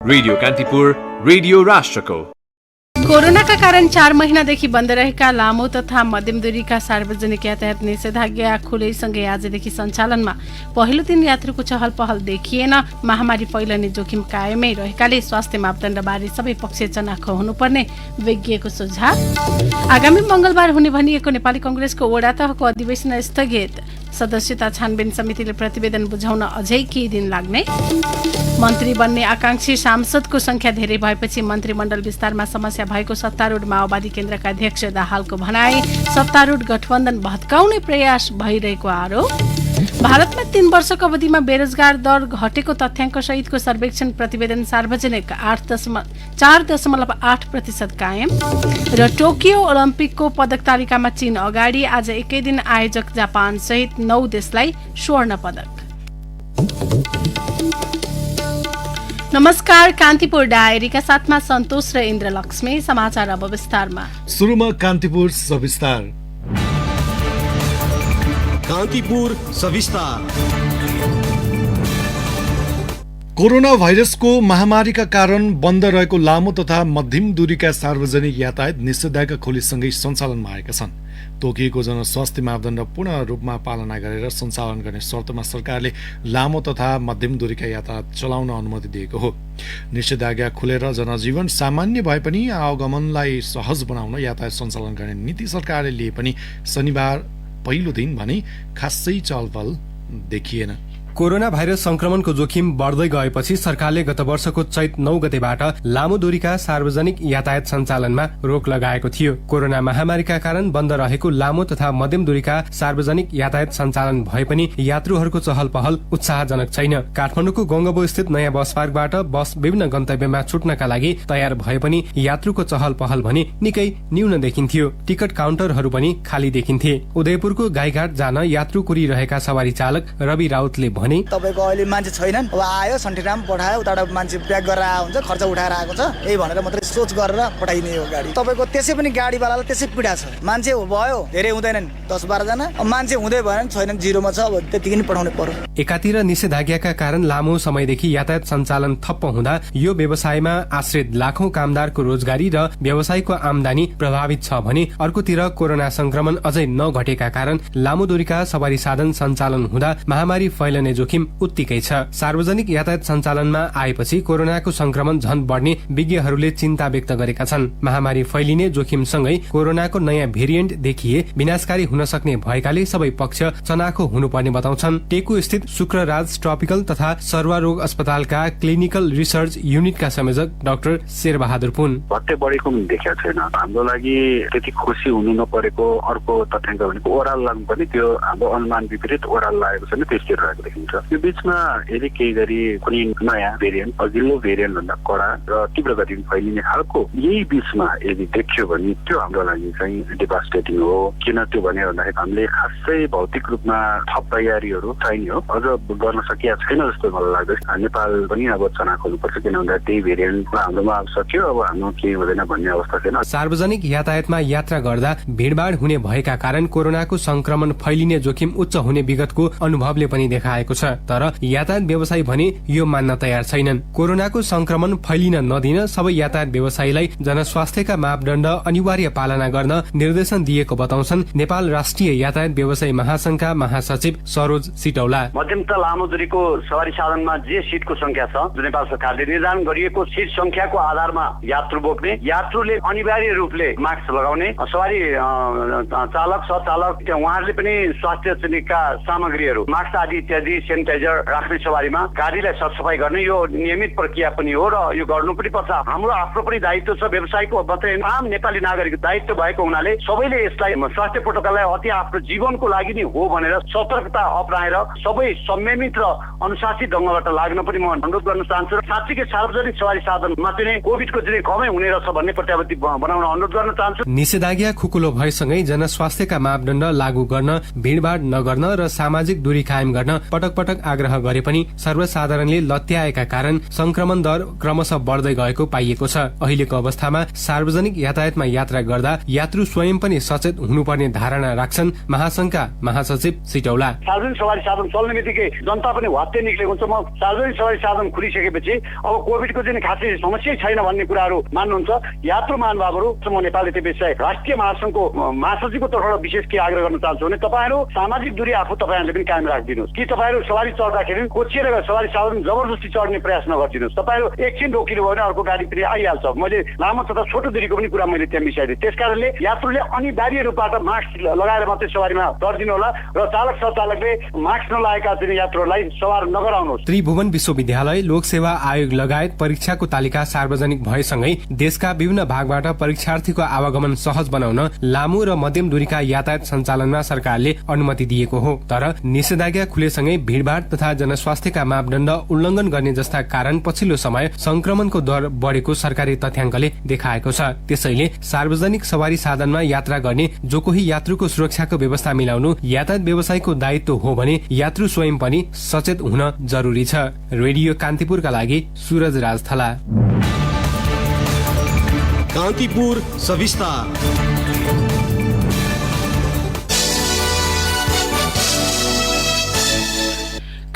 Radio Kantipur, radio राष्ट्रको। कोरोनाका कारण 4 महिनादेखि बन्द रहेका लामो तथा मध्यम दूरीका सार्वजनिक यातायात निषेधाज्ञा खुलेसँगै आजदेखि सञ्चालनमा। पहिलो दिन यात्रुको चहल पहल देखिएन। महामारी फैलने जोखिम कायमै रहेकाले स्वास्थ्य मापदण्डबारे सबै पक्ष चनाखो हुनुपर्ने विज्ञको सुझाव। आगामी मंगलबार हुने भनिएको नेपाली कंग्रेसको वडा तहको अधिवेशन स्थगित। सदस्यता छानबिन समितिले प्रतिवेदन बुझाउन अझै केही दिन लाग्ने। मन्त्री बन्ने आकांक्षी सांसदको संख्या धेरै भएपछि मन्त्रीमण्डल विस्तारमा समस्या भएको सत्तारूढ माओवादी केन्द्रका अध्यक्ष दाहालको भनाई। सत्तारूढ गठबन्धन भत्काउने प्रयास भइरहेको आरोप। भारतमा 3 वर्षको अवधिमा बेरोजगार दर घटेको तथ्याङ्क सहितको सर्वेक्षण प्रतिवेदन सार्वजनिक। 4.8% कायम। र टोकियो ओलम्पिकको पदक तालिकामा चीन अगाडि। आज एकै दिन आयोजक जापान सहित 9 देशलाई स्वर्ण पदक। नमस्कार, कान्तिपुर डायरीका साथमा सन्तोष र इन्द्रलक्ष्मी। समाचार अब विस्तारमा। सुरुमा कान्तिपुर सविस्तार। कान्तिपुर सविस्तार। कोरोना भाइरसको महामारीका कारण बन्द रहेको लामो तथा मध्यम दूरीका सार्वजनिक यातायात निषेधाज्ञा खोलीसँगै सञ्चालनमा आएका छन्। तोकिएको जनस्वास्थ्य मापदण्ड पूर्ण रूपमा पालना गरेर सञ्चालन गर्ने शर्तमा सरकारले लामो तथा मध्यम दूरीका यातायात चलाउन अनुमति दिएको हो। निषेधाज्ञा खुलेर जनजीवन सामान्य भए पनि आवागमनलाई सहज बनाउन यातायात सञ्चालन गर्ने नीति सरकारले लिए पनि शनिबार पहिलो दिन भने खासै चलपल देखिएन। कोरोना भाइरस संक्रमणको जोखिम बढ्दै गएपछि सरकारले गत वर्षको चैत 9 गतेबाट लामो दूरीका सार्वजनिक यातायात सञ्चालनमा रोक लगाएको थियो। कोरोना महामारीका कारण बन्द रहेको लामो तथा मध्यम दूरीका सार्वजनिक यातायात सञ्चालन भए पनि यात्रुहरूको चहल पहल उत्साहजनक छैन। काठमाडौँको गंगबो स्थित नयाँ बस पार्कबाट बस विभिन्न गन्तव्यमा छुट्नका लागि तयार भए पनि यात्रुको चहल पहल भने निकै न्यून देखिन्थ्यो। टिकट काउन्टरहरू पनि खाली देखिन्थे। उदयपुरको गाईघाट जान यात्रु कुरिरहेका सवारी चालक रवि राउतले तपाईको अहिले मान्छे छैनन्, अब आयो सन्टिराम पठायो, उताबाट मान्छे प्याक गरेर आएको हुन्छ, खर्च उठाएर आएको छ, यही भनेर मात्रै सोच गरेर पठाइने हो गाडी। तपाईको त्यसै पनि गाडीवालालाई त्यसै पीडा छ। मान्छे भयो धेरै हुँदैनन् 10-12 जना, अब मान्छे हुँदै भएन छैनन्, जिरोमा छ, अब त्यतिकै नै पठाउनु पर्यो। एकातिर निषेधाज्ञाका कारण लामो समयदेखि यातायात सञ्चालन ठप्प हुँदा यो व्यवसायमा आश्रित लाखौं कामदारको रोजगारी र व्यवसायको आमदानी प्रभावित छ भने अर्कोतिर कोरोना संक्रमण अझै नघटेका कारण लामो दूरीका सवारी साधन सञ्चालन हुँदा महामारी फैलने जोखिम उत्तिकै छ। सार्वजनिक यातायात सञ्चालनमा आएपछि कोरोनाको संक्रमण झन बढ्ने विज्ञहरूले चिन्ता व्यक्त गरेका छन्। महामारी फैलिने जोखिमसँगै कोरोनाको नयाँ भेरिएन्ट देखिए विनाशकारी हुन सक्ने भएकाले सबै पक्ष चनाखो हुनुपर्ने बताउँछन्। टेकु स्थित शुक्रराज ट्रपिकल तथा सर्वरोग अस्पतालका क्लिनिकल रिसर्च युनिटका संयोजक डाक्टर शेरबहादुर पुन। घट्दै बढेको पनि देखेको छैन। हाम्रो लागि त्यति खुसी हुनु नपरेको अर्को तथ्याङ्क भनेको ओराल लाग्नुपर्ने, त्यो हाम्रो अनुमान विपरीत ओराल लागेको छैन, त्यस्तो रहेको देखिन्छ। यो बीचमा यदि केही गरी कुनै नयाँ भेरिएन्ट अघिल्लो भेरिएन्ट भन्दा कडा र तीव्र गतिमा फैलिने खालको यही बीचमा यदि देखियो भने त्यो हाम्रो लागि चाहिँ डिभास्टेटिङ हो। किन त्यो भने भन्दाखेरि हामीले खासै भौतिक रूपमा थप तयारीहरू चाहिने हो, अझ गर्न सकिया छैन जस्तो मलाई लाग्छ। नेपाल पनि अब चनाखो हुनुपर्छ, किन भन्दा त्यही भेरिएन्टमा हाम्रोमा सक्यो, अब हाम्रो केही हुँदैन भन्ने अवस्था छैन। सार्वजनिक यातायातमा यात्रा गर्दा भीड़भाड़ हुने भएका कारण कोरोनाको संक्रमण फैलिने जोखिम उच्च हुने विगतको अनुभवले पनि देखाएको छ। तर यातायात व्यवसायी भने यो मान्न तयार छैनन्। कोरोनाको संक्रमण फैलिन नदिन सबै यातायात व्यवसायीलाई जनस्वास्थ्यका मापदण्ड अनिवार्य पालना गर्न निर्देशन दिएको बताउँछन् नेपाल राष्ट्रिय यातायात व्यवसायी महासंघका महासचिव सरोज सिटौला। मध्यम त लामो दूरीको सवारी साधनमा जे सिटको संख्या छ, जो नेपाल सरकारले निर्धारण गरिएको सिट संख्याको आधारमा यात्रु बोक्ने, यात्रुले अनिवार्य रूपले मास्क लगाउने, सवारी चालक सहचालक उहाँहरूले पनि स्वास्थ्यका सामग्रीहरू मास्क आदि इत्यादि सेनिटाइजर राख्ने सवारीमा गाडीलाई सरसफाई गर्ने यो नियमित प्रक्रिया पनि हो र यो गर्नु पनि पर्छ। हाम्रो आफ्नो पनि दायित्व छ, व्यवसायको मात्रै आम नेपाली नागरिकको दायित्व भएको हुनाले सबैले यसलाई स्वास्थ्य प्रोटोकललाई अति आफ्नो जीवनको लागि नै हो भनेर सतर्कता अपनाएर सबै संयमित र अनुशासित ढङ्गबाट लाग्न पनि म अनुरोध गर्न चाहन्छु। साँच्चीकै सार्वजनिक सवारी साधनमा चाहिँ कोभिडको चाहिँ कमै हुने रहेछ भन्ने प्रत्याभूति बनाउन अनुरोध गर्न चाहन्छु। निषेधाज्ञा खुकुलो भएसँगै जनस्वास्थ्यका मापदण्ड लागू गर्न, भीड़भाड़ नगर्न र सामाजिक दूरी कायम गर्न पटक पटक आग्रह गरे पनि सर्वसाधारणले लत्याएका कारण संक्रमण दर क्रमशः बढ्दै गएको पाइएको छ। अहिलेको अवस्थामा सार्वजनिक यातायातमा यात्रा गर्दा यात्रु स्वयं पनि सचेत हुनुपर्ने धारणा राख्छन् महासंघका महासचिव सिटौला। सार्वजनिक सवारी साधन चल्ने बित्तिकै जनता पनि वात्तै निक्लेको हुन्छ। म सार्वजनिक सवारी साधन खुलिसकेपछि अब कोभिडको चाहिँ खासै समस्या छैन भन्ने कुराहरू मान्नुहुन्छ यात्रु महानुभावहरू। म नेपाली विषय राष्ट्रिय महासङ्घको महासचिवको तर्फबाट विशेष के आग्रह गर्न चाहन्छु भने तपाईँहरू सामाजिक दूरी आफू तपाईँहरूले पनि कायम राखिदिनुहोस् कि तपाईँहरू सवारी चढ्दाखेरि कोचिएर सवारी साधन जबरजस्ती चढ्ने प्रयास नगरिदिनुहोस्। तपाईँहरू एकछिन रोकिनु भयो भने अर्को गाडी फेरि आइहाल्छ। मैले लामो तथा छोटो दूरीको पनि कुरा मैले त्यहाँ मिसाइदिएँ। त्यसकारणले यात्रुले अनिवार्य रूपबाट मास्क लगाएर मात्रै सवारीमा चढिदिनु होला र चालक सञ्चालकले मास्क नलागेका चाहिँ यात्रुहरूलाई सवार नगराउनुहोस्। त्रिभुवन विश्वविद्यालय लोकसेवा आयोग लगायत परीक्षाको तालिका सार्वजनिक भएसँगै देशका विभिन्न भागबाट परीक्षार्थीको आवागमन सहज बनाउन लामो र मध्यम दूरीका यातायात सञ्चालनमा सरकारले अनुमति दिएको हो। तर निषेधाज्ञा खुलेसँगै भीड़भाड़ तथा जनस्वास्थ्यका मापदण्ड उल्लंघन गर्ने जस्ता कारण पछिल्लो समय संक्रमणको दर बढेको सरकारी तथ्याङ्कले देखाएको छ। त्यसैले सार्वजनिक सवारी साधनमा यात्रा गर्ने जो कोही यात्रुको सुरक्षाको व्यवस्था मिलाउनु यातायात व्यवसायको दायित्व हो भने यात्रु स्वयं पनि सचेत हुन जरुरी छ। रेडियो कान्तिपुरका लागि सूरज राजथला। कान्तिपुर सविस्तार।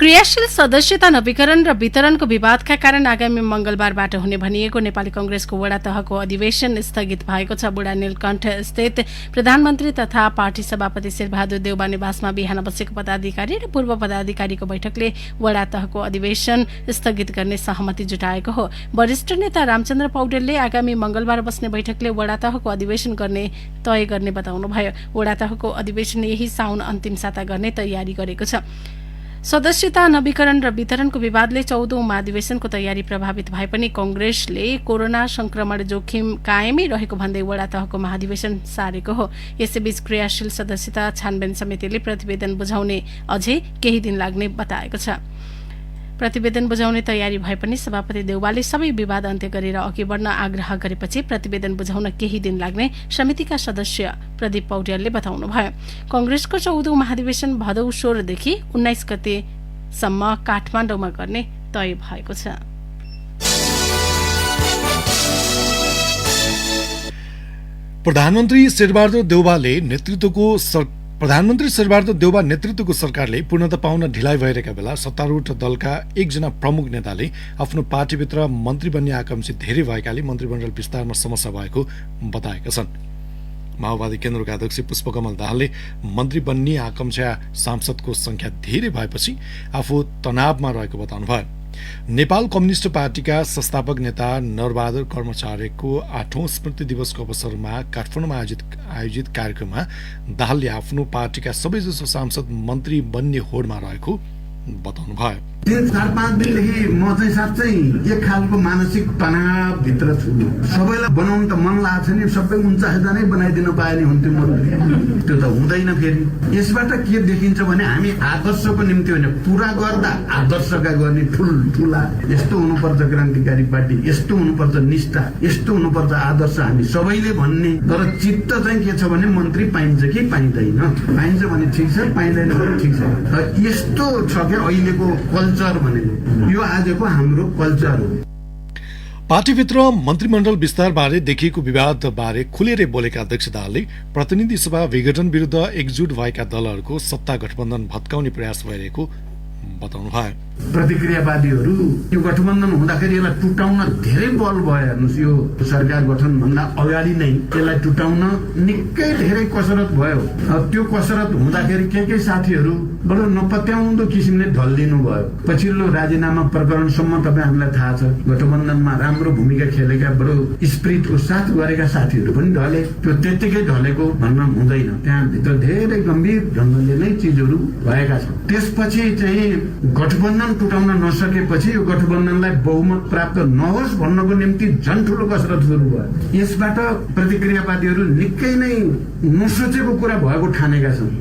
क्रियाशील सदस्यता नवीकरण र वितरणको विवादका कारण आगामी मंगलबारबाट हुने भनिएको नेपाली कंग्रेसको वडा तहको अधिवेशन स्थगित भएको छ। बुढा नीलकण्ठ स्थित प्रधानमन्त्री तथा पार्टी सभापति शेरबहादुर देउबा निवासमा बिहान बसेको पदाधिकारी र पूर्व पदाधिकारीको बैठकले वडा तहको अधिवेशन स्थगित गर्ने सहमति जुटाएको हो। वरिष्ठ नेता रामचन्द्र पौडेलले आगामी मंगलबार बस्ने बैठकले वडा तहको अधिवेशन गर्ने तय गर्ने बताउनुभयो। वडा तहको अधिवेशन यही साउन अन्तिम साता गर्ने तयारी गरेको छ। सदस्यता नवीकरण र वितरणको विवादले 14औं महाधिवेशनको तयारी प्रभावित भए पनि कंग्रेसले कोरोना संक्रमण जोखिम कायमै रहेको भन्दै वडा तहको महाधिवेशन सारेको हो। यसैबीच क्रियाशील सदस्यता छानबिन समितिले प्रतिवेदन बुझाउने अझै केही दिन लाग्ने बताएको छ। प्रतिवेदन बुझाउने तयारी भए पनि सभापति देउवाले सबै विवाद अन्त्य गरेर अघि बढ्न आग्रह गरेपछि प्रतिवेदन बुझाउन केही दिन लाग्ने समितिका सदस्य प्रदीप पौड्यालले बताउनुभयो। कंग्रेसको 14औं महाधिवेशन भदौ 16 देखि 19 गतेसम्म काठमाडौँमा गर्ने तय भएको छ। प्रधानमन्त्री शेरबहादुर देउबा नेतृत्वको सरकारले पूर्णता पाउन ढिलाइ भइरहेका बेला सत्तारूढ दलका एकजना प्रमुख नेताले आफ्नो पार्टीभित्र मन्त्री बन्ने आकांक्षी धेरै भएकाले मन्त्रीमण्डल विस्तारमा समस्या भएको बताएका छन्। माओवादी केन्द्रका अध्यक्ष पुष्पकमल दाहालले मन्त्री बन्ने आकांक्षा सांसदको संख्या धेरै भएपछि आफू तनावमा रहेको बताउनुभयो। नेपाल कम्युनिस्ट पार्टीका संस्थापक नेता नरबहादुर कर्मचारीको 8औं स्मृति दिवसको अवसरमा काठमाडौँमा आयोजित कार्यक्रममा दाहालले आफ्नो पार्टीका सबैजसो सांसद मन्त्री बन्ने होडमा रहेको बताउनुभयो। 4-5 दिनदेखि म चाहिँ साँच्चै एक खालको मानसिक तनावभित्र छु। सबैलाई बनाउनु त मन लाग्छ नि, सबै उन्चा नै बनाइदिन पाए नि हुन्थ्यो मन्त्री। त्यो त हुँदैन। फेरि यसबाट के देखिन्छ भने हामी आदर्शको निम्ति होइन पुरा गर्दा आदर्शका गर्ने ठुला यस्तो हुनुपर्छ क्रान्तिकारी पार्टी, यस्तो हुनुपर्छ निष्ठा, यस्तो हुनुपर्छ आदर्श हामी सबैले भन्ने। तर चित्त चाहिँ के छ भने मन्त्री पाइन्छ कि पाइँदैन, पाइन्छ भने ठिक छ, पाइँदैन भने ठिक छ। यस्तो छ क्या अहिलेको कल्चर भनेको, यो आजको हाम्रो कल्चर हो। पार्टीभित्र मन्त्रीमण्डल विस्तार बारे देखिएको विवाद बारे खुलेरै बोलेका अध्यक्ष दाहालले प्रतिनिधि सभा विघटन विरुद्ध एकजुट भएका दलहरूको सत्ता गठबन्धन भत्काउने प्रयास भइरहेको बताउनुभयो। प्रतिक्रियावादीहरू यो गठबन्धन हुँदाखेरि यसलाई टुटाउन धेरै बल भयो। हेर्नुहोस् यो सरकार गठन भन्दा अगाडि नै यसलाई टुटाउन निकै धेरै कसरत भयो। त्यो कसरत हुँदाखेरि के साथीहरू बडो नपत्याउँदो किसिमले ढल्लिनु भयो। पछिल्लो राजीनामा प्रकरणसम्म तपाईँ हामीलाई थाहा छ गठबन्धनमा राम्रो भूमिका खेलेका बडो स्पिरिटको साथ गरेका साथीहरू पनि ढले। त्यो त्यत्तिकै ढलेको भन्न हुँदैन, त्यहाँ भित्र धेरै गम्भीर ढङ्गले नै चिजहरू भएका छन्। त्यसपछि चाहिँ गठबन्धन टुटाउन नसकेपछि यो गठबन्धनलाई बहुमत प्राप्त नहोस् भन्नको निम्ति झन् ठुलो कसरत सुरु भयो। यसबाट प्रतिक्रियावादीहरू निकै नै नसोचेको कुरा भएको ठानेका छन्।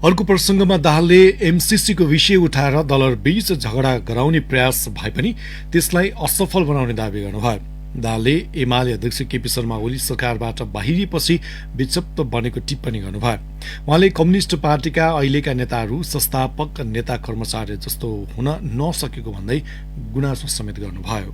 अर्को प्रसंगमा दाहालले एमसीसीको विषय उठाएर दलहरूबीच झगडा गराउने प्रयास भए पनि त्यसलाई असफल बनाउने दावी गर्नुभयो। दाहालले एमाले अध्यक्ष केपी शर्मा ओली सरकारबाट बाहिरिएपछि विक्षिप्त बनेको टिप्पणी गर्नुभयो। उहाँले कम्युनिस्ट पार्टीका अहिलेका नेताहरू संस्थापक नेता कर्मचारी जस्तो हुन नसकेको भन्दै गुनासो समेत गर्नुभयो।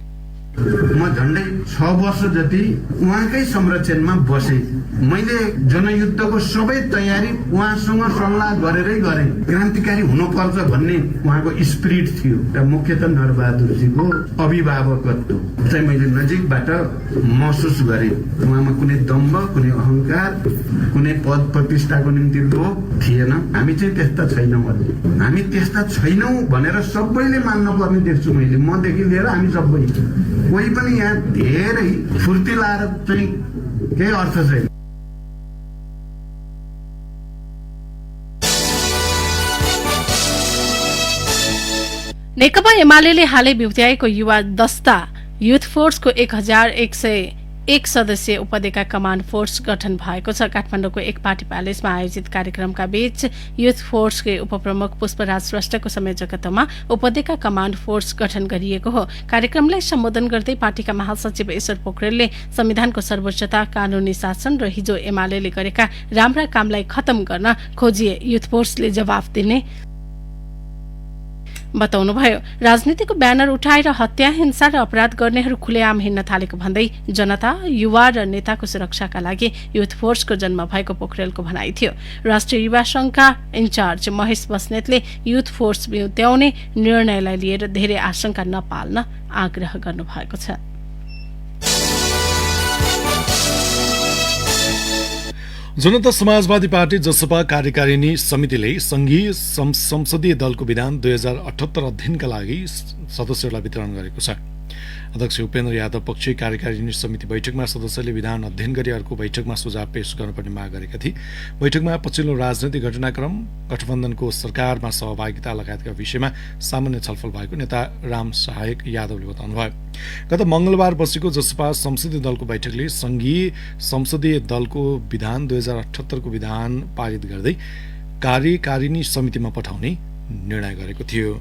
म झन्डै 6 वर्ष जति उहाँकै संरक्षणमा बसेँ। मैले जनयुद्धको सबै तयारी उहाँसँग सल्लाह गरेरै गरेँ। क्रान्तिकारी हुनुपर्छ भन्ने उहाँको स्पिरिट थियो र मुख्यतः नरबहादुरजीको अभिभावकत्व चाहिँ मैले नजिकबाट महसुस गरेँ। उहाँमा कुनै दम्भ, कुनै अहंकार, कुनै पद प्रतिष्ठाको निम्ति लोभ थिएन। हामी चाहिँ त्यस्ता छैनौँ। हामी त्यस्ता छैनौँ भनेर सबैले मान्न पर्ने देख्छु मैले, मदेखि लिएर हामी सबै। कोही पनि यहाँ धेरै फुर्ती लाएर चाहिँ केही अर्थ छैन। नेकपा एमाले हालै भ्युत्याएको युवा दस्ता युथ फोर्सको 1101 सदस्यीय उपत्यका कमान्ड फोर्स गठन भएको छ। काठमाडौँको एक पार्टी प्यालेसमा आयोजित कार्यक्रमका बीच युथ फोर्सकै उपप्रमुख पुष्पराज श्रेष्ठको संयोजकत्वमा उपत्यका कमान्ड फोर्स गठन गरिएको हो। कार्यक्रमलाई सम्बोधन गर्दै पार्टीका महासचिव ईश्वर पोखरेलले संविधानको सर्वोच्चता, कानूनी शासन र हिजो एमाले गरेका राम्रा कामलाई खत्म गर्न खोजिए युथ फोर्सले जवाफ दिने बताउनुभयो। राजनीतिको ब्यानर उठाएर हत्या, हिंसा र अपराध गर्नेहरू खुलेआम हिँड्न थालेको भन्दै जनता, युवा र नेताको सुरक्षाका लागि युथ फोर्सको जन्म भएको पोखरेलको भनाइ थियो। राष्ट्रिय युवा संघका इन्चार्ज महेश बस्नेतले युथ फोर्स भ्युत्याउने निर्णयलाई लिएर धेरै आशंका नपाल्न आग्रह गर्नुभएको छ। जनता समाजवादी पार्टी जसपा कार्यकारिणी समितिले संघीय संसदीय दलको विधान 2078 अध्ययनका लागि सदस्यहरूलाई वितरण गरेको छ। अध्यक्ष उपेन्द्र यादव पक्षीय कार्यकारिणी समिति बैठकमा सदस्यले विधान अध्ययन गरी अर्को बैठकमा सुझाव पेश गर्नुपर्ने माग गरेका थिए। बैठकमा पछिल्लो राजनैतिक घटनाक्रम, गठबन्धनको सरकारमा सहभागिता लगायतका विषयमा सामान्य छलफल भएको नेता राम सहायक यादवले बताउनुभयो। गत मंगलबार बसेको जसपा संसदीय दलको बैठकले संघीय संसदीय दलको विधान 2078 को विधान पारित गर्दै कार्यकारिणी समितिमा पठाउने निर्णय गरेको थियो।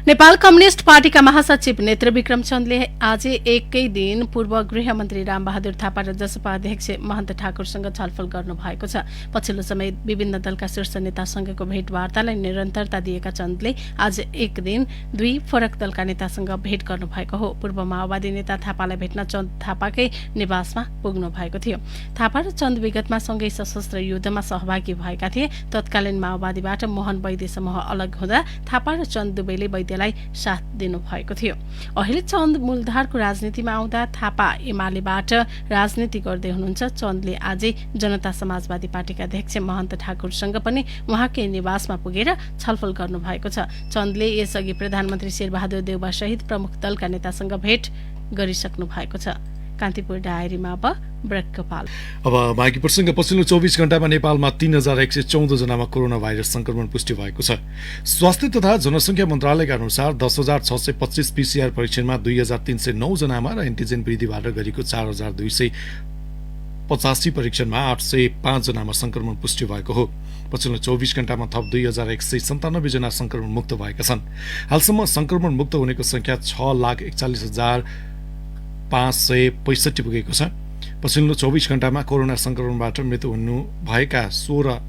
नेपाल कम्युनिस्ट पार्टीका महासचिव नेत्र विक्रम चन्दले आज एकै दिन पूर्व गृहमन्त्री रामबहादुर थापा र जसपा अध्यक्ष महन्त ठाकुरसँग छलफल गर्नु भएको छ। पछिल्लो समय विभिन्न दलका शीर्ष नेतासँगको भेटवार्तालाई निरन्तरता दिएका चन्दले आज एक दिन दुई फरक दलका नेतासँग भेट गर्नु भएको हो। पूर्व माओवादी नेता थापालाई भेट्न चन्द थापाकै निवासमा पुग्नु भएको थियो। थापा र चन्द विगतमा सँगै सशस्त्र युद्धमा सहभागी भएका थिए। तत्कालीन माओवादीबाट मोहन वैद्य समूह अलग हुँदा थापा र चन्द दुवैले वैद्यलाई साथ दिनु भएको थियो। अहिले चन्द मूलधारको राजनीतिमा आउँदा थापा एमालेबाट राजनीति गर्दै हुनुहुन्छ। चन्दले आजै जनता समाजवादी पार्टीका अध्यक्ष महन्त ठाकुरसँग पनि उहाँकै निवासमा पुगेर छलफल गर्नु भएको छ। चन्दले यसअघि प्रधानमन्त्री शेरबहादुर देउवा सहित प्रमुख दलका नेतासँग भेट गरिसक्नु भएको छ। कान्तिपुर डायरीमा अब ब्रेकपाल। अब बाँकी प्रसङ्ग। पछिल्लो 24 घण्टामा नेपालमा 3114 जनामा कोरोना भाइरस संक्रमण पुष्टि भएको छ। स्वास्थ्य तथा जनसङ्ख्या मन्त्रालयका अनुसार 10,625 पीसीआर परीक्षणमा 2,309 जनामा र एन्टिजेन वृद्धिबाट गरेको 4,285 परीक्षणमा 805 जनामा संक्रमण पुष्टि भएको हो। पछिल्लो 24 घण्टामा थप 2,197 जना संक्रमण मुक्त भएका छन्। हालसम्म संक्रमण मुक्त हुनेको संख्या 6,41,565 पुगेको छ। पछिल्लो 24 घण्टामा कोरोना संक्रमणबाट मृत्यु हुनु भएका 16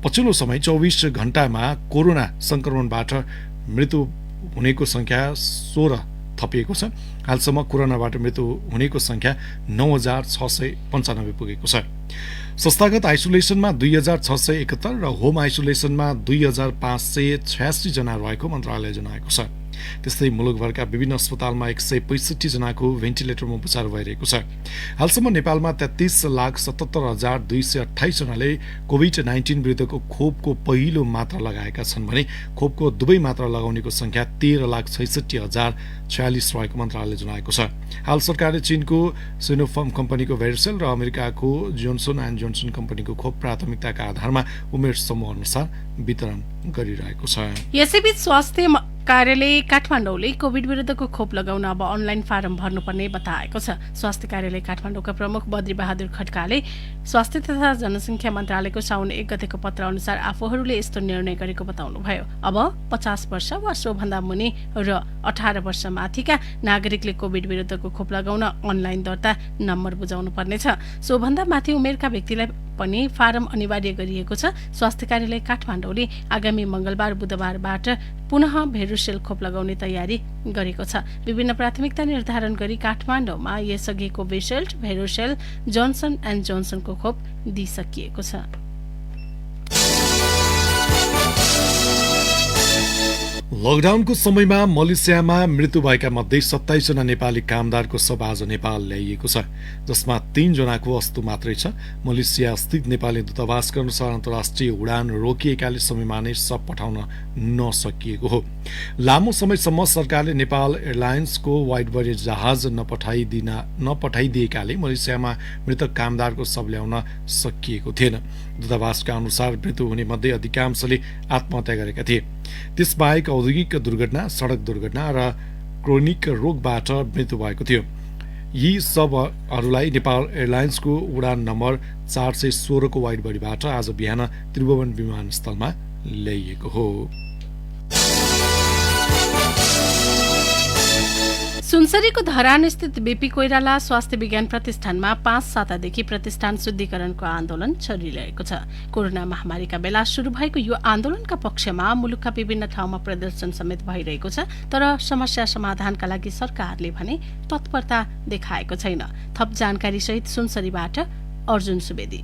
पछिल्लो समय 24 घण्टामा कोरोना संक्रमणबाट मृत्यु हुनेको संख्या 16 थपिएको छ। हालसम्म कोरोनाबाट मृत्यु हुनेको संख्या 9,695 पुगेको छ। संस्थागत आइसोलेसनमा 2,671 र होम आइसोलेसनमा 2,586 जना रहेको मन्त्रालयले जनाएको छ। त्यस्तै मुलुकभरका विभिन्न अस्पतालमा 165 जनाको भेन्टिलेटरमा उपचार भइरहेको छ। हालसम्म नेपालमा 33,77,228 जनाले कोभिड-19 विरुद्धको खोपको पहिलो मात्रा लगाएका छन् भने खोपको दुवै मात्रा लगाउनेको संख्या 13,66,046 रहेको मन्त्रालयले जनाएको छ। हाल सरकारले चीनको सिनोफार्म कम्पनीको भेरिसेल र अमेरिकाको जोन्सन एन्ड जोन्सन कम्पनीको खोप प्राथमिकताका आधारमा उमेर समूह अनुसार वितरण गरिरहेको छ। यसैबीच स्वास्थ्य कार्यालय काठमाडौँले कोभिड विरुद्धको खोप लगाउन अब अनलाइन फारम भर्नुपर्ने बताएको छ। स्वास्थ्य कार्यालय काठमाडौँका प्रमुख बद्री बहादुर खड्काले स्वास्थ्य तथा जनसङ्ख्या मन्त्रालयको साउन 1 गतेको पत्र अनुसार आफूहरूले यस्तो निर्णय गरेको बताउनुभयो। अब 50 वर्ष वा सोभन्दा मुनि र 18 वर्ष माथिका नागरिकले कोभिड विरुद्धको खोप लगाउन अनलाइन दर्ता नम्बर बुझाउनु पर्नेछ। सोभन्दा माथि उमेरका व्यक्तिलाई पनि फारम अनिवार्य गरिएको छ। स्वास्थ्य कार्यालय काठमाडौँले आगामी मंगलबार बुधबारबाट पुनः भेरोसेल खोप लगाउने तयारी गरेको छ। विभिन्न प्राथमिकता निर्धारण गरी काठमाडौँमा यसअघि कोभिसिल्ड, भेरोसेल, जोन्सन एन्ड जोन्सनको खोप दिइसकिएको छ। लकडाउनको समयमा मलेसियामा मृत्यु भएका मध्ये 27 जना नेपाली कामदारको शव आज नेपाल ल्याइएको छ, जसमा 3 जनाको अस्तु मात्रै छ। मलेसिया स्थित नेपाली दूतावासका अनुसार अन्तर्राष्ट्रिय उडान रोकिएकाले समयमा नै शव पठाउन नसकिएको हो। लामो समयसम्म सरकारले नेपाल एयरलाइन्सको वाइड बडी जहाज नपठाइदिएकाले मलेसियामा मृतक कामदारको शव ल्याउन सकिएको थिएन। दूतावासका अनुसार मृत्यु हुने मध्ये अधिकांशले आत्महत्या गरेका थिए। त्यसबाहेक औद्योगिक दुर्घटना, सड़क दुर्घटना र क्रोनिक रोगबाट मृत्यु भएको थियो। यी सबहरूलाई नेपाल एयरलाइन्सको उडान नम्बर 416 को वाइड बडीबाट आज बिहान त्रिभुवन विमानस्थलमा ल्याइएको हो। सुनसरीको धरान स्थित बीपी कोइराला स्वास्थ्य विज्ञान प्रतिष्ठानमा 5 सातादेखि प्रतिष्ठान शुद्धिकरणको आन्दोलन चलिरहेको छ। कोरोना महामारीका बेला शुरू भएको यो आन्दोलनका पक्षमा मुलुकका विभिन्न ठाउँमा प्रदर्शन समेत भइरहेको छ, तर समस्या समाधानका लागि सरकारले भने तत्परता देखाएको छैन। थप जानकारी सहित सुनसरीबाट अर्जुन सुवेदी।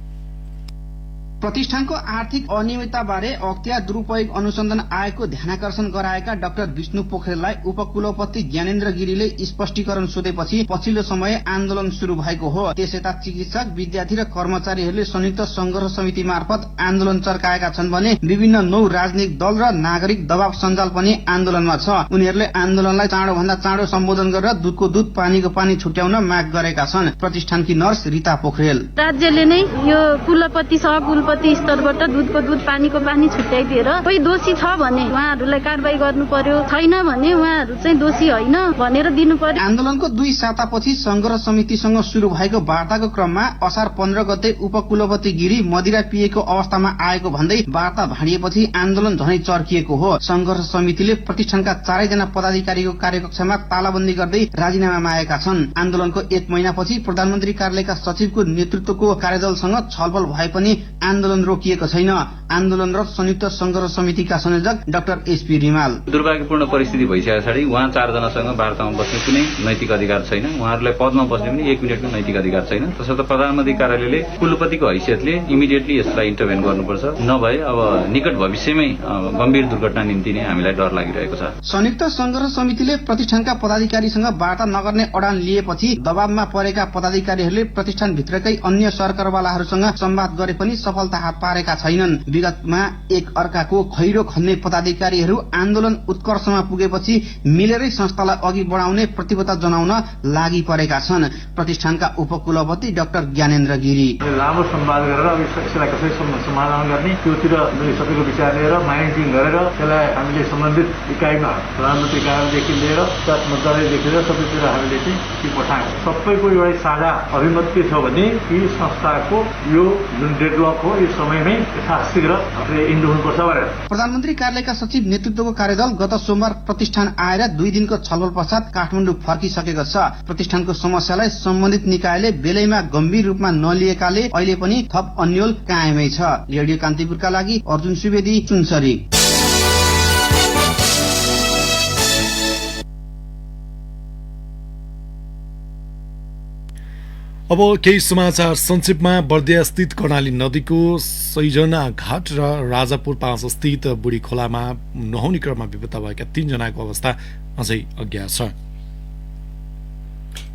प्रतिष्ठानको आर्थिक अनियमितताबारे अख्तियार दुरूपयोग अनुसन्धान आयोगको ध्यानाकर्षण गराएका डाक्टर विष्णु पोखरेललाई उपकुलपति ज्ञानेन्द्र गिरीले स्पष्टीकरण सोधेपछि पछिल्लो समय आन्दोलन शुरू भएको हो। त्यसयता चिकित्सक, विद्यार्थी र कर्मचारीहरूले संयुक्त संघर्ष समिति मार्फत आन्दोलन चर्काएका छन् भने विभिन्न 9 राजनीतिक दल र नागरिक दबाव सञ्जाल पनि आन्दोलनमा छ। उनीहरूले आन्दोलनलाई चाँडोभन्दा चाँडो सम्बोधन गरेर दुधको दुध पानीको पानी छुट्याउन माग गरेका छन्। प्रतिष्ठानकी नर्स रिता पोखरेल, राज्यले नै यो कुलपति सहकुलपति स्तरबाट दुधको दुध पानीको पानी छुट्याइदिएर कोही दोषी छ भने उहाँहरूलाई कारबाही गर्नु पर्यो, छैन भने उहाँहरू चाहिँ दोषी होइन भनेर दिनु पर्यो। आन्दोलनको 2 सातापछि संघर्ष समितिसँग शुरू भएको वार्ताको क्रममा असार 15 गते उपकुलपति गिरी मदिरा पिएको अवस्थामा आएको भन्दै वार्ता भाँडिएपछि आन्दोलन झनै चर्किएको हो। संघर्ष समितिले प्रतिष्ठानका 4 जना पदाधिकारीको कार्यकक्षमा तालाबन्दी गर्दै राजीनामा मागेका छन्। आन्दोलनको 1 महिनापछि प्रधानमन्त्री कार्यालयका सचिवको नेतृत्वको कार्यदलसँग छलफल भए पनि आन्दोलन रोकिएको छैन। आन्दोलनरत संयुक्त संघर्ष समितिका संयोजक डाक्टर एसपी रिमाल, दुर्भाग्यपूर्ण परिस्थिति भइसके पछाडि उहाँ 4 जनासँग वार्तामा बस्ने कुनै नैतिक अधिकार छैन। उहाँहरूलाई पदमा बस्ने पनि 1 मिनेटको नैतिक अधिकार छैन। तसर्थ प्रधानमन्त्री कार्यालयले कुलपतिको हैसियतले इमिडिएटली यसलाई इन्टरभेन गर्नुपर्छ, नभए अब निकट भविष्यमै गम्भीर दुर्घटना निम्ति नै हामीलाई डर लागिरहेको छ। संयुक्त संघर्ष समितिले प्रतिष्ठानका पदाधिकारीसँग वार्ता नगर्ने अडान लिएपछि दबावमा परेका पदाधिकारीहरूले प्रतिष्ठानभित्रकै अन्य सरकारवालाहरूसँग संवाद गरे पनि सफलता हात पारेका छैनन्। विगतमा एक अर्काको खैरो खन्ने पदाधिकारीहरू आन्दोलन उत्कर्षमा पुगेपछि मिलेरै संस्थालाई अघि बढाउने प्रतिबद्धता जनाउन लागि परेका छन्। प्रतिष्ठानका उपकुलपति डाक्टर ज्ञानेन्द्र गिरी, लामो संवाद गरेर अब यसलाई कसरी समाधान गर्ने त्योतिर सबैको विचार लिएर माइन्डिङ गरेर त्यसलाई हामीले सम्बन्धित इकाइमा प्रधानमन्त्री कार्यालयदेखि लिएर मन्त्रालयदेखि लिएर सबैतिर हामीले चाहिँ पठायौँ। सबैको एउटा साझा अभिमत के छ भने यी संस्थाको यो जुन डेडलक हो यो समयमै यथाशीघ्र इन्ड हुनुपर्छ भनेर। प्रधानमन्त्री कार्यालयका सचिव नेतृत्वको कार्यदल गत सोमबार प्रतिष्ठान आएर 2 दिनको छलफल पश्चात काठमाडौँ फर्किसकेको छ। प्रतिष्ठानको समस्यालाई सम्बन्धित निकायले बेलैमा गम्भीर रूपमा नलिएकाले अहिले पनि थप अन्यल कायमै छ। रेडियो कान्तिपुरका लागि अर्जुन सुवेदी, सुनसरी। अब केही समाचार संक्षेपमा। बर्दिया स्थित कर्णाली नदीको सैजना घाट र राजापुर 5 स्थित बुढी खोलामा नुहाउने क्रममा बेपत्ता भएका 3 जनाको अवस्था अझै अज्ञात छ।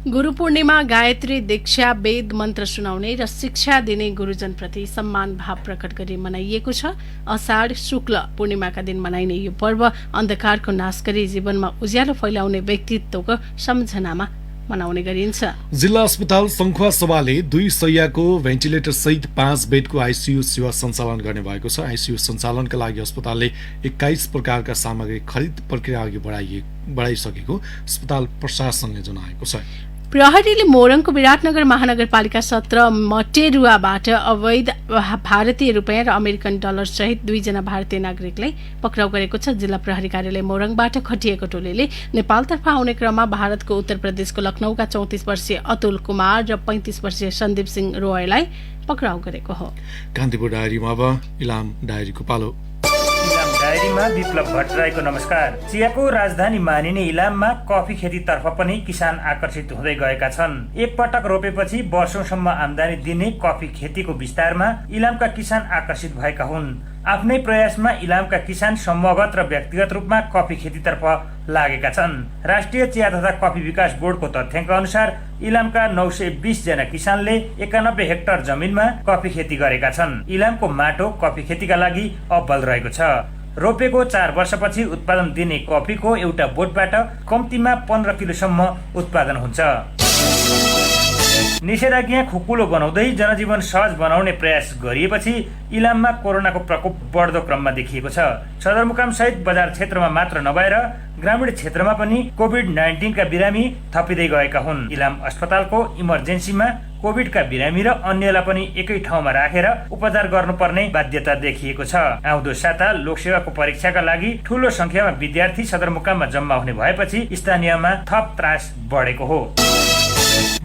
गुरु पूर्णिमा गायत्री दीक्षा वेद मन्त्र सुनाउने र शिक्षा दिने गुरुजनप्रति सम्मान भाव प्रकट गरी मनाइएको छ। अषाढ शुक्ल पूर्णिमाका दिन मनाइने यो पर्व अन्धकारको नाश गरी जीवनमा उज्यालो फैलाउने व्यक्तित्वको सम्झनामा मनाउने गरिन्छ। जिल्ला अस्पताल सङ्खुवा सभाले 2 शय्याको भेन्टिलेटर सहित 5 बेडको आइसियु सेवा सञ्चालन गर्ने भएको छ। आइसियु सञ्चालनका लागि अस्पतालले 21 प्रकारका सामग्री खरिद प्रक्रिया अघि बढाइसकेको अस्पताल प्रशासनले जनाएको छ। प्रहरीले मोरङको विराटनगर महानगरपालिका 17 मटेरुवाबाट अवैध भारतीय रुपियाँ र अमेरिकन डलर सहित 2 जना भारतीय नागरिकलाई पक्राउ गरेको छ। जिल्ला प्रहरी कार्यालय मोरङबाट खटिएको टोलीले नेपालतर्फ आउने क्रममा भारतको उत्तर प्रदेशको लखनऊका 34 वर्षीय अतुल कुमार र 35 वर्षीय सन्दीप सिंह रोयलाई पक्राउ गरेको हो। कान्तिपुर डायरीमा अब इलाम डायरीको पालो। इलाम डायरीमा विप्लव भट्टराईको नमस्कार। चियाको राजधानी मानिने इलाममा कफी खेतीतर्फ पनि किसान आकर्षित हुँदै गएका छन्। एक पटक रोपेपछि वर्षौंसम्म आमदानी दिने कफी खेतीको विस्तारमा इलामका किसान आकर्षित भएका हुन्। आफ्नै प्रयासमा इलामका किसान समूहगत र व्यक्तिगत रूपमा कफी खेतीतर्फ लागेका छन्। राष्ट्रिय चिया तथा कफी विकास बोर्डको तथ्याङ्क अनुसार इलामका 920 जना किसानले 91 हेक्टर जमिनमा कफी खेती गरेका छन्। इलामको माटो कफी खेतीका लागि अब्बल रहेको छ। रोपेको 4 वर्षपछि उत्पादन दिने कफीको एउटा बोटबाट कम्तीमा 15 किलोसम्म उत्पादन हुन्छ। निषेधाज्ञा खुकुलो बनाउँदै जनजीवन सहज बनाउने प्रयास गरिएपछि इलाममा कोरोनाको प्रकोप बढ्दो क्रममा देखिएको छ। सदरमुकाम सहित बजार क्षेत्रमा मात्र नभएर ग्रामीण क्षेत्रमा पनि कोभिड-19 का बिरामी थपिँदै गएका हुन्। इलाम अस्पतालको इमर्जेन्सीमा कोभिडका बिरामी र अन्यलाई पनि एकै ठाउँमा राखेर उपचार गर्नुपर्ने बाध्यता देखिएको छ। आउँदो साता लोकसेवाको परीक्षाका लागि ठूलो संख्यामा विद्यार्थी सदरमुकाममा जम्मा हुने भएपछि स्थानीयमा थप त्रास बढेको हो।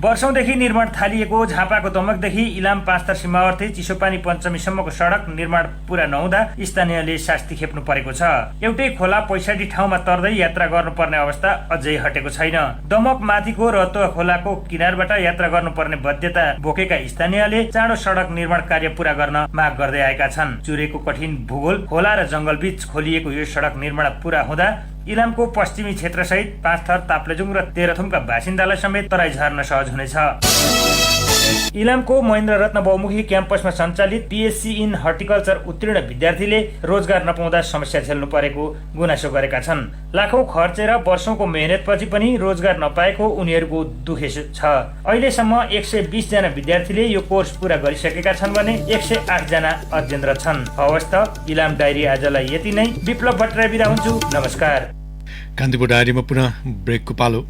वर्षौंदेखि निर्माण थालिएको झापाको दमकदेखि इलाम पाँचथर सीमावर्ती चिसोपानी पञ्चमीसम्मको सडक निर्माण पूरा नहुँदा स्थानीयले शास्ति खेप्नु परेको छ। एउटै खोला 65 ठाउँमा तर्दै यात्रा गर्नुपर्ने अवस्था अझै हटेको छैन। दमक माथिको रतुवा खोलाको किनारबाट यात्रा गर्नुपर्ने बाध्यता बोकेका स्थानीयले चाँडो सडक निर्माण कार्य पूरा गर्न माग गर्दै आएका छन्। चुरेको कठिन भूगोल, खोला र जंगल बीच खोलिएको यो सडक निर्माण पूरा हुँदा इलामको पश्चिमी क्षेत्र सहित पाँचथर, ताप्लेजुङ र तेह्रथुमका बासिन्दालाई समेत तराई झर्न सहज हुनेछ। इलामको महेन्द्र रत्न बहुमुखी क्याम्पसमा सञ्चालित पीएचसी इन हर्टिकल्चर उत्तीर्ण विद्यार्थीले रोजगार नपाउँदा समस्या झेल्नु परेको गुनासो गरेका छन्। लाखौं खर्चेर वर्षौंको मेहनतपछि पनि रोजगार नपाएको उनीहरूको दुखेस छ। अहिलेसम्म 120 जना विद्यार्थीले यो कोर्स पूरा गरिसकेका छन् भने 108 जना अध्ययनरत छन्। हवस् त, इलाम डायरी आजलाई यति नै। विप्लव भट्टराई बिदा हुन्छु, नमस्कार। कान्तिपुर डायरीमा पुनः ब्रेकको पालो।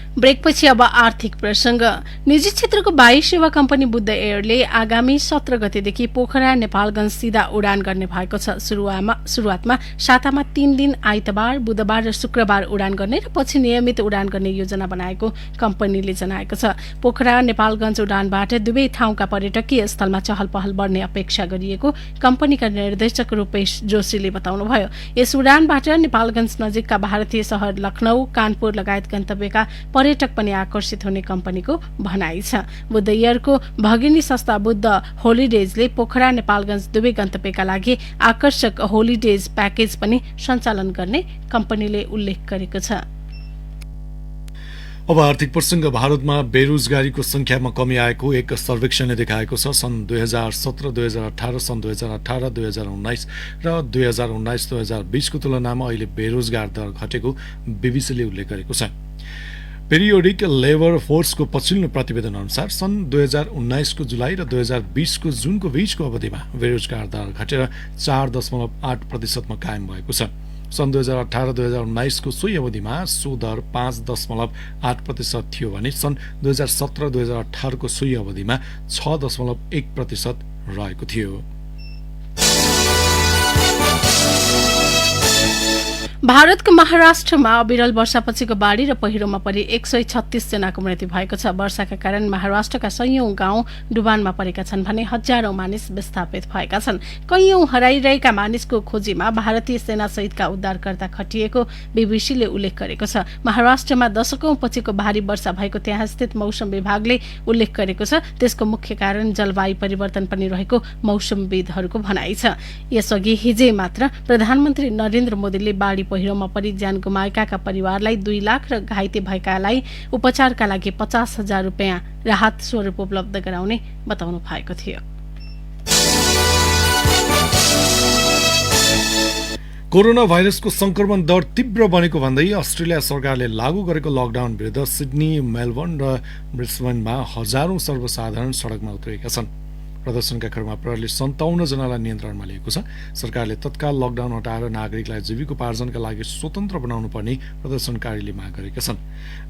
ब्रेकपछि अब आर्थिक प्रसंग। निजी क्षेत्रको वायु सेवा कम्पनी बुद्ध एयरले आगामी 17 गतेदेखि पोखरा नेपालगञ्ज सिधा उडान गर्ने भएको छ। सुरुवातमा सातामा 3 दिन आइतबार, बुधबार र शुक्रबार उडान गर्ने र पछि नियमित उडान गर्ने योजना बनाएको कम्पनीले जनाएको छ। पोखरा नेपालगञ्ज उडानबाट दुवै ठाउँका पर्यटकीय स्थलमा चहल पहल बढ्ने अपेक्षा गरिएको कम्पनीका निर्देशक रूपेश जोशीले बताउनुभयो। यस उडानबाट नेपालगञ्ज नजिकका भारतीय शहर लखनऊ, कानपुर लगायत गन्तव्यका पर्यटक पनि आकर्षित हुने कम्पनीको भनाइ छ। बुद्ध एयरको भगिनी संस्था बुद्ध होलिडेजले पोखरा नेपालगञ्ज दुवै गन्तव्यका लागि आकर्षक होलिडेज प्याकेज पनि सञ्चालन गर्ने कम्पनीले उल्लेख गरेको छ। अब आर्थिक प्रसंग। भारतमा बेरोजगारीको संख्यामा कमी आएको एक सर्वेक्षणले देखाएको छ। सन् 2017, 2018, सन् 2018, 2019 र 2019-2020 को तुलनामा अहिले बेरोजगार दर घटेको बीबीसीले उल्लेख गरेको छ। पेरियोडिक लेबर फोर्सको पछिल्लो प्रतिवेदन अनुसार सन् 2019 को जुलाई र 2020 को जुनको बीचको अवधिमा बेरोजगार दर घटेर 4.8% मा कायम भएको छ। सन् 2018-2019 को सोही अवधिमा सो दर 5.8% थियो भने सन् 2017-2018 को सोही अवधिमा 6.1% रहेको थियो। भारतको महाराष्ट्रमा अविरल वर्षापछिको बाढी र पहिरोमा परि 136 जनाको मृत्यु भएको छ। वर्षाका कारण महाराष्ट्रका सयौं गाउँ डुबानमा परेका छन् भने हजारौं मानिस विस्थापित भएका छन्। कैयौं हराइरहेका मानिसको खोजीमा भारतीय सेना सहितका उद्धारकर्ता खटिएको बीबीसीले उल्लेख गरेको छ। महाराष्ट्रमा दशकौं पछिको भारी वर्षा भएको त्यहाँ स्थित मौसम विभागले उल्लेख गरेको छ। त्यसको मुख्य कारण जलवायु परिवर्तन पनि रहेको मौसमविदहरूको भनाइ छ। यसअघि हिजै मात्र प्रधानमन्त्री नरेन्द्र मोदीले बाढी पहिरोमा परि ज्यान गुमाएका परिवारलाई 2 लाख र घाइते भएकालाई उपचारका लागि 50,000 रुपियाँ राहत स्वरूप उपलब्ध गराउने बताउनु भएको थियो। कोरोना भाइरसको संक्रमण दर तीव्र बनेको भन्दै अस्ट्रेलिया सरकारले लागू गरेको लकडाउन विरुद्ध सिडनी, मेलबर्न र ब्रिस्बेनमा हजारौं सर्वसाधारण सडकमा उत्रेका छन्। प्रदर्शनका क्रममा प्रहरीले 57 जनालाई नियन्त्रणमा लिएको छ। सरकारले तत्काल लकडाउन हटाएर नागरिकलाई जीविकोपार्जनका लागि स्वतन्त्र बनाउनु पर्ने प्रदर्शनकारीले माग गरेका छन्।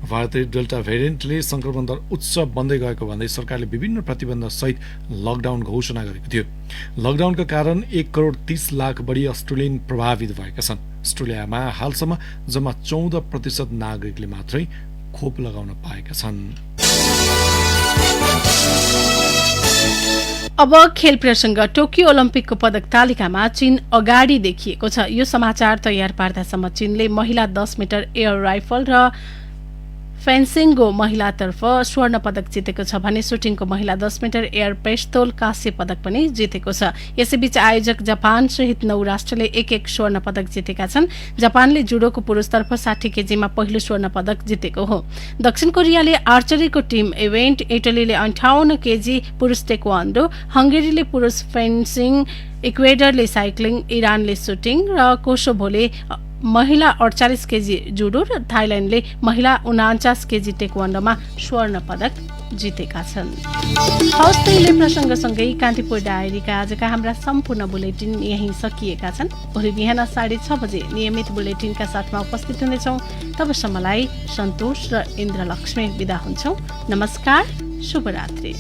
भारतीय डेल्टा भेरिएन्टले संक्रमण दर उच्च बन्दै गएको भन्दै सरकारले विभिन्न प्रतिबन्ध सहित लकडाउन घोषणा गरेको थियो। लकडाउनका कारण 1 करोड 30 लाख बढी अस्ट्रेलियन प्रभावित भएका छन्। अस्ट्रेलियामा हालसम्म जम्मा 14% नागरिकले मात्रै खोप लगाउन पाएका छन्। अब खेल प्रसंग। टोकियो ओलम्पिकको पदक तालिकामा चीन अगाडि देखिएको छ। यो समाचार तयार पार्दासम्म चीनले महिला 10 मिटर एयर राइफल र फेन्सिङको महिलातर्फ स्वर्ण पदक जितेको छ भने सुटिङको महिला 10 मिटर एयर पेस्तोल काँस्य पदक पनि जितेको छ। यसैबीच आयोजक जापान सहित 9 राष्ट्रले एक एक स्वर्ण पदक जितेका छन्। जापानले जुडोको पुरुषतर्फ 60 केजीमा पहिलो स्वर्ण पदक जितेको हो। दक्षिण कोरियाले आर्चरीको टिम इभेन्ट, इटलीले 58 केजी पुरुष टेक्वान्डो, हंगेरीले पुरुष फेन्सिङ, इक्वेडरले साइक्लिङ, इरानले सुटिङ र कोसोभोले महिला 48 केजी जुडो र थाइल्याण्डले महिला 49 केजी टेक्वान्डोमा स्वर्ण पदक जितेका छन्। हवस्, यिनै प्रसङ्गसँगै कान्तिपुर डायरीका आजका हाम्रा सम्पूर्ण बुलेटिन यही सकिएका छन्। भोलि बिहान 6:30 बजे नियमित बुलेटिनका साथमा उपस्थित हुनेछौँ। तबसम्मलाई सन्तोष र इन्द्रलक्ष्मी बिदा हुन्छौँ। नमस्कार, शुभरात्रि।